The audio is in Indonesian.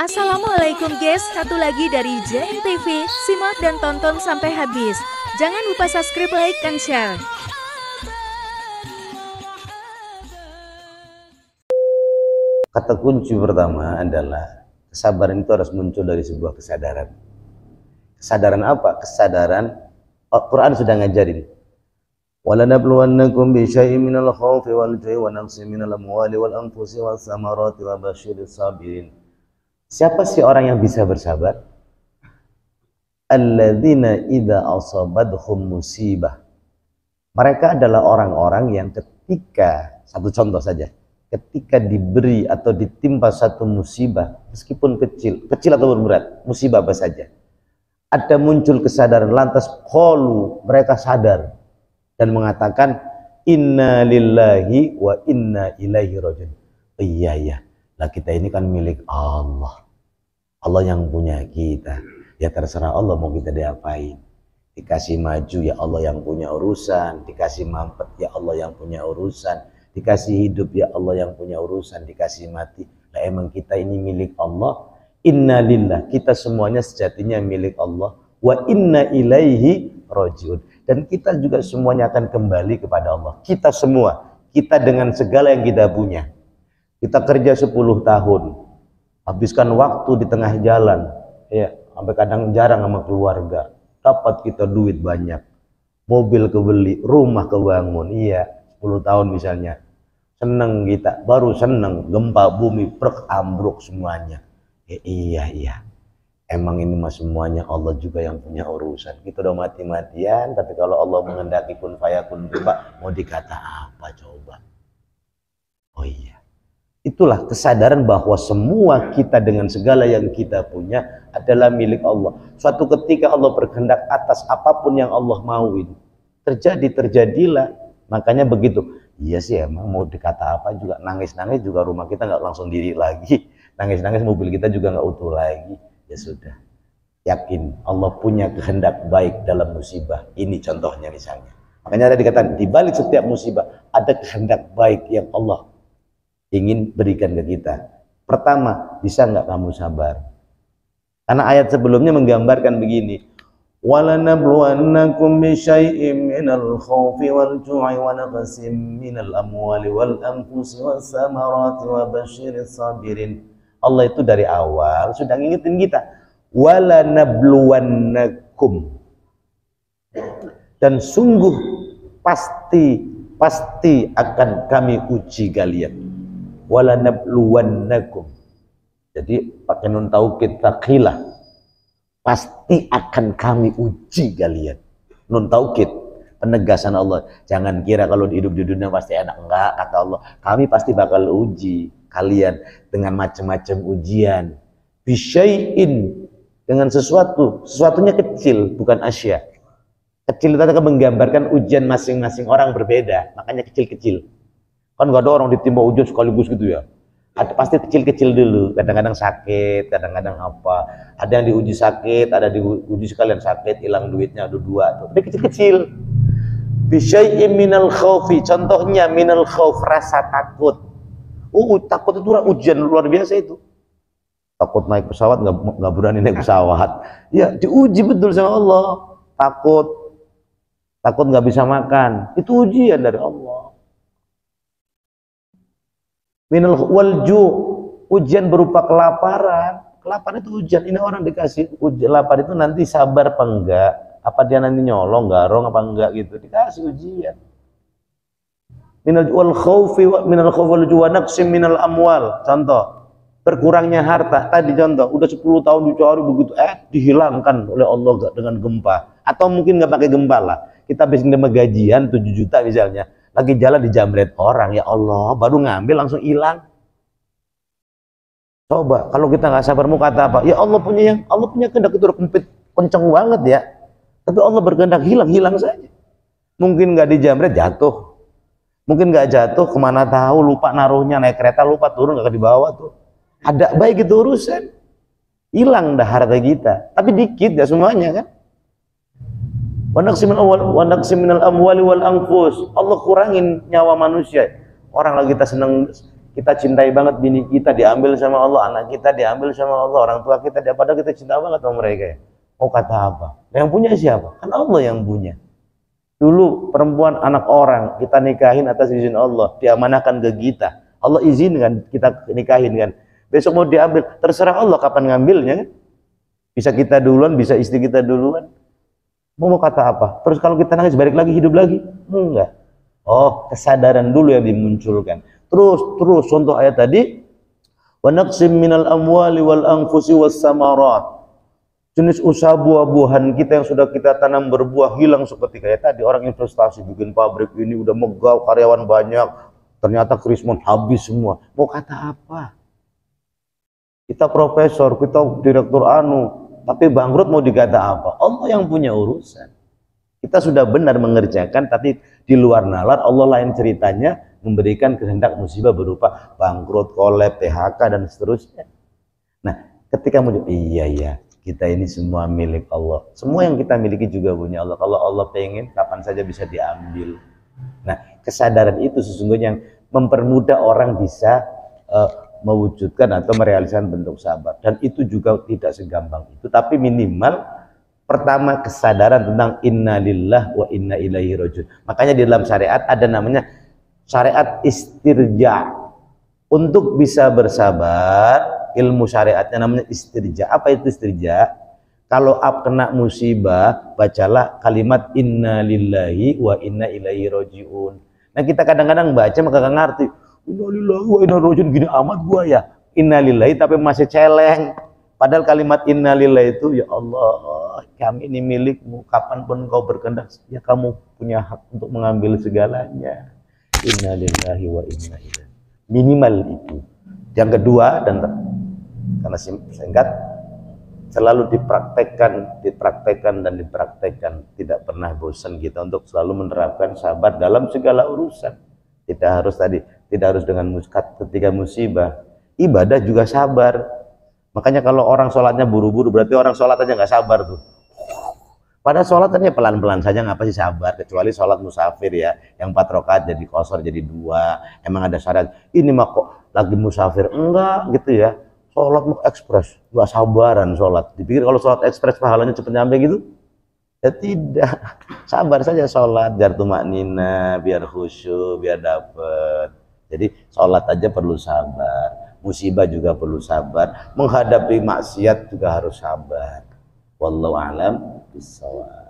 Assalamualaikum guys, satu lagi dari JNTV, simak dan tonton sampai habis. Jangan lupa subscribe, like, dan share. Kata kunci pertama adalah kesabaran itu harus muncul dari sebuah kesadaran. Kesadaran apa? Kesadaran Al-Quran sudah ngajarin. وَلَنَبْلُوَنَّكُمْ بِشَيْءٍ مِنَ الْخَوْفِ وَالْجُوعِ وَنَقْصٍ مِنَ الْأَمْوَالِ وَالْأَنْفُسِ وَالثَّمَرَاتِ وَبَشِّرِ الصَّابِرِينَ. Siapa sih orang yang bisa bersabar? Alladzina idza asabathum musibah. Mereka adalah orang-orang yang ketika, satu contoh saja, ketika diberi atau ditimpa satu musibah, meskipun kecil atau berat, musibah apa saja, ada muncul kesadaran, lantas qalu, mereka sadar dan mengatakan inna lillahi wa inna ilaihi rajiun. Iya, lah kita ini kan milik Allah. Allah yang punya kita. Ya terserah Allah mau kita diapain. Dikasih maju ya Allah yang punya urusan, dikasih mampet ya Allah yang punya urusan, dikasih hidup ya Allah yang punya urusan, dikasih mati. Lah emang kita ini milik Allah. Inna lillah, kita semuanya sejatinya milik Allah. Wa inna ilaihi rajiun. Dan kita juga semuanya akan kembali kepada Allah. Kita semua, kita dengan segala yang kita punya. Kita kerja 10 tahun, habiskan waktu di tengah jalan, ya, sampai kadang jarang sama keluarga. Dapat kita duit banyak, mobil kebeli, rumah kebangun, iya, 10 tahun misalnya. Seneng kita, baru seneng, gempa bumi, ambruk semuanya. Iya. Emang ini mah semuanya Allah juga yang punya urusan. Kita udah mati-matian, tapi kalau Allah menghendaki kun fayakun berubah, mau dikata apa coba? Oh iya. Itulah kesadaran bahwa semua kita dengan segala yang kita punya adalah milik Allah. Suatu ketika Allah berkehendak atas apapun yang Allah mauin, terjadilah. Makanya begitu. Iya sih, emang mau dikata apa juga, nangis-nangis juga rumah kita nggak langsung diri lagi, nangis-nangis mobil kita juga nggak utuh lagi. Ya sudah, yakin Allah punya kehendak baik dalam musibah. Ini contohnya misalnya. Makanya ada dikatakan di balik setiap musibah ada kehendak baik yang Allah ingin berikan ke kita. Pertama, bisa nggak kamu sabar? Karena ayat sebelumnya menggambarkan begini. وَلَنَبْلُوَنَّكُمْ بِشَيْءٍ مِنَ الْخَوْفِ وَالْجُوعِ وَنَقْصٍ مِنَ الْأَمْوَالِ وَالْأَنْفُسِ وَالثَّمَرَاتِ وَبَشِّرِ الصَّابِرِينَ. Allah itu dari awal sudah ngingetin kita. وَلَنَبْلُوَنَّكُمْ. Dan sungguh pasti akan kami uji kalian. وَلَنَبْلُوَنَّكُمْ. Jadi pakai nun taukid taqilah. Pasti akan kami uji kalian. Nun taukid, penegasan Allah. Jangan kira kalau hidup di dunia pasti enak. Enggak, kata Allah. Kami pasti bakal uji kalian dengan macam-macam ujian. Bisyai'in, dengan sesuatunya kecil, bukan asya. Kecil itu akan menggambarkan ujian masing-masing orang berbeda, makanya kecil-kecil. Kan gak ada orang ditimpa ujian sekaligus gitu ya. Ada pasti kecil-kecil dulu, kadang-kadang sakit, kadang-kadang apa. Ada yang diuji sakit, ada diuji sekalian sakit, hilang duitnya, ada 2 tuh. Tapi kecil-kecil. Bisyai'in minal khawfi, contohnya minal khawf, rasa takut. Takut itu ujian luar biasa itu. Takut naik pesawat, nggak berani naik pesawat. Ya diuji betul sama Allah. Takut nggak bisa makan. Itu ujian dari Allah. Minal walju, ujian berupa kelaparan. Kelaparan itu ujian. Ini orang dikasih ujian lapar itu nanti sabar apa enggak? Apa dia nanti nyolong, garong apa enggak gitu? Dikasih ujian. Minal khawfi wal ju'i wa naqsim minal amwal. Contoh, berkurangnya harta. Tadi contoh, udah 10 tahun dicari begitu, dihilangkan oleh Allah dengan gempa. Atau mungkin nggak pakai gempa lah. Kita habis nerima gajian 7 juta misalnya, lagi jalan dijamret orang, ya Allah, baru ngambil langsung hilang. Coba kalau kita nggak sabar mau kata apa? Ya Allah punya kehendak itu udah kenceng banget ya. Tapi Allah berkehendak hilang saja. Mungkin nggak dijamret jatuh. Mungkin nggak jatuh, kemana tahu, lupa naruhnya, naik kereta lupa turun, nggak dibawa tuh. Ada baik itu urusan, hilang dah harta kita. Tapi dikit ya semuanya kan. Wa naqsim minal amwali wal anfus. Allah kurangin nyawa manusia. Orang lagi kita senang kita cintai banget bini kita diambil sama Allah, anak kita diambil sama Allah, orang tua kita, padahal kita cinta banget sama mereka ya. Oh kata apa? Yang punya siapa? Kan Allah yang punya. Dulu perempuan anak orang kita nikahin atas izin Allah, diamanahkan ke kita. Allah izinkan kita nikahin kan. Besok mau diambil, terserah Allah kapan ngambilnya. Bisa kita duluan, bisa istri kita duluan. Mau kata apa? Terus kalau kita nangis balik lagi hidup lagi? Enggak. Oh, kesadaran dulu yang dimunculkan. Terus contoh ayat tadi, wa naqsim minal amwali wal anfusi was samarat. Jenis usaha buah-buahan kita yang sudah kita tanam berbuah hilang seperti kayak tadi orang investasi bikin pabrik ini udah megah, karyawan banyak, ternyata krismon habis semua. Mau kata apa? Kita profesor, kita direktur tapi bangkrut mau dikata apa? Allah yang punya urusan. Kita sudah benar mengerjakan, tapi di luar nalar Allah lain ceritanya memberikan kehendak musibah berupa bangkrut, kolab, PHK dan seterusnya. Nah, ketika mau iya kita ini semua milik Allah. Semua yang kita miliki juga punya Allah. Kalau Allah pengen, kapan saja bisa diambil. Nah, kesadaran itu sesungguhnya yang mempermudah orang bisa mewujudkan atau merealisasikan bentuk sabar. Dan itu juga tidak segampang itu. Tapi minimal, pertama kesadaran tentang inna lillah wa inna ilaihi rajiun. Makanya di dalam syariat ada namanya syariat istirja. Untuk bisa bersabar, ilmu syariatnya namanya istirja. Apa itu istirja? Kalau kena musibah, bacalah kalimat inna lillahi wa inna ilaihi rajiun. Nah kita kadang-kadang baca maka gak ngerti. Inna lillahi wa inna ilaihi rajiun, gini amat gua ya. Inna lillahi tapi masih celeng. Padahal kalimat inna lillahi itu, ya Allah, kami ini milikmu. Kapanpun kau berkehendak, ya kamu punya hak untuk mengambil segalanya. Inna lillahi wa inna ilaihi. Minimal itu. Yang kedua, dan karena singkat, selalu dipraktekkan, tidak pernah bosan kita untuk selalu menerapkan sabar dalam segala urusan. Tidak harus dengan muskat ketika musibah. Ibadah juga sabar. Makanya kalau orang sholatnya buru-buru, berarti orang sholat aja nggak sabar tuh. Pada sholatnya pelan-pelan saja, ngapa sih sabar? Kecuali sholat musafir ya, yang 4 rakaat jadi qashar jadi 2. Emang ada syarat. Ini mah kok lagi musafir? Enggak gitu ya. Sholat mau ekspres, nggak sabaran sholat. Dipikir kalau sholat ekspres pahalanya cepet nyampe gitu? Ya tidak. Sabar saja sholat, biar tumaknina, biar khusyuk, biar dapet. Jadi sholat aja perlu sabar. Musibah juga perlu sabar. Menghadapi maksiat juga harus sabar. Wallahu a'lam bishawab.